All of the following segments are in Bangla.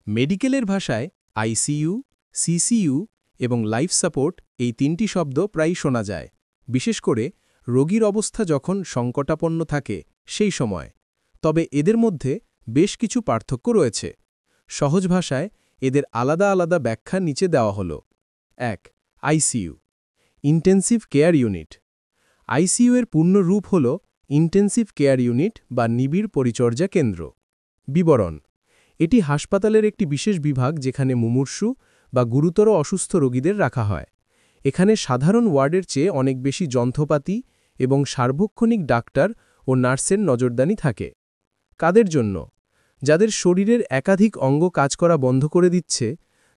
মেডিকেলের ভাষায় আইসিইউ, সিসিইউ এবং লাইফ সাপোর্ট এই তিনটি শব্দ প্রায়ই শোনা যায়, বিশেষ করে রোগীর অবস্থা যখন সংকটাপন্ন থাকে সেই সময়। তবে এদের মধ্যে বেশ কিছু পার্থক্য রয়েছে। সহজ ভাষায় এদের আলাদা আলাদা ব্যাখ্যা নিচে দেওয়া হল। ১. ICU, intensive care unit. ICU এর পূর্ণ রূপ হল ইন্টেন্সিভ কেয়ার ইউনিট বা নিবিড় পরিচর্যা কেন্দ্র। বিবরণ: এটি হাসপাতালের একটি বিশেষ বিভাগ যেখানে মুমূর্ষু বা গুরুতর অসুস্থ রোগীদের রাখা হয়। এখানে সাধারণ ওয়ার্ডের চেয়ে অনেক বেশি যন্ত্রপাতি এবং সার্বক্ষণিক ডাক্তার ও নার্সের নজরদারি থাকে। কাদের জন্য? যাদের শরীরের একাধিক অঙ্গ কাজ করা বন্ধ করে দিচ্ছে,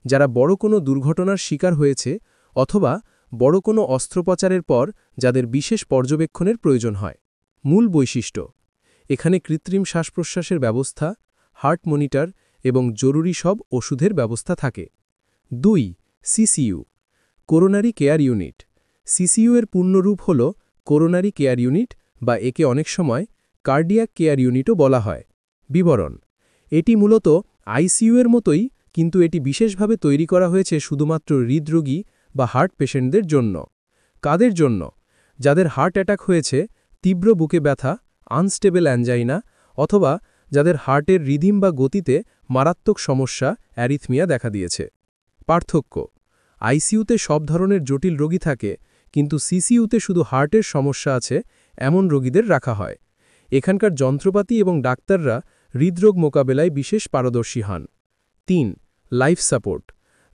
যারা বড় কোনো দুর্ঘটনার শিকার হয়েছে অথবা বড় কোনো অস্ত্রোপচারের পর যাদের বিশেষ পর্যবেক্ষণের প্রয়োজন হয়। মূল বৈশিষ্ট্য: এখানে কৃত্রিম শ্বাস-প্রশ্বাসের ব্যবস্থা, হার্ট মনিটর এবং জরুরি সব ওষুধের ব্যবস্থা থাকে। ২. CCU, coronary care unit. CCU এর পূর্ণরূপ হল করোনারি কেয়ার ইউনিট বা একে অনেক সময় কার্ডিয়াক কেয়ার ইউনিটও বলা হয়। বিবরণ: এটি মূলত আইসিইউ এর মতোই, কিন্তু এটি বিশেষভাবে তৈরি করা হয়েছে শুধুমাত্র হৃদরোগী বা হার্ট পেশেন্টদের জন্য। কাদের জন্য? যাদের হার্ট অ্যাটাক হয়েছে, তীব্র বুকে ব্যথা, আনস্টেবল অ্যাঞ্জাইনা অথবা যাদের হার্টের রিদিম বা গতিতে মারাত্মক সমস্যা অ্যারিথমিয়া দেখা দিয়েছে। পার্থক্য: আইসিইউতে সব ধরনের জটিল রোগী থাকে, কিন্তু সিসিইউতে শুধু হার্টের সমস্যা আছে এমন রোগীদের রাখা হয়। এখানকার যন্ত্রপাতি এবং ডাক্তাররা হৃদরোগ মোকাবেলায় বিশেষ পারদর্শী হন। ৩. Life support.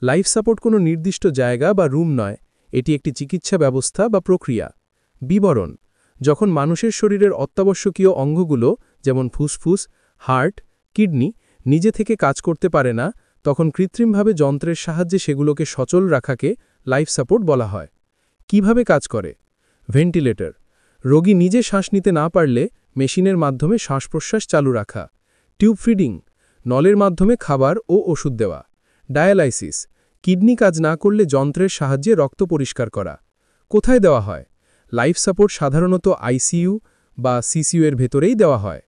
লাইফ সাপোর্ট কোনো নির্দিষ্ট জায়গা বা রুম নয়, এটি একটি চিকিৎসা ব্যবস্থা বা প্রক্রিয়া। বিবরণ: যখন মানুষের শরীরের অত্যাবশ্যকীয় অঙ্গগুলো যেমন ফুসফুস, হার্ট, কিডনি নিজে থেকে কাজ করতে পারে না, তখন কৃত্রিমভাবে যন্ত্রের সাহায্যে সেগুলোকে সচল রাখাকে লাইফ সাপোর্ট বলা হয়। কিভাবে কাজ করে? ভেন্টিলেটর, রোগী নিজে শ্বাস নিতে না পারলে মেশিনের মাধ্যমে শ্বাস-প্রশ্বাস চালু রাখা। টিউব ফিডিং, নলের মাধ্যমে খাবার ও ওষুধ দেওয়া। ডায়ালাইসিস, কিডনি কাজ না করলে যন্ত্রের সাহায্যে রক্ত পরিষ্কার করা। কোথায় দেওয়া হয়? লাইফ সাপোর্ট সাধারণত আইসিইউ বা সিসিইউ এর ভেতরেই দেওয়া হয়।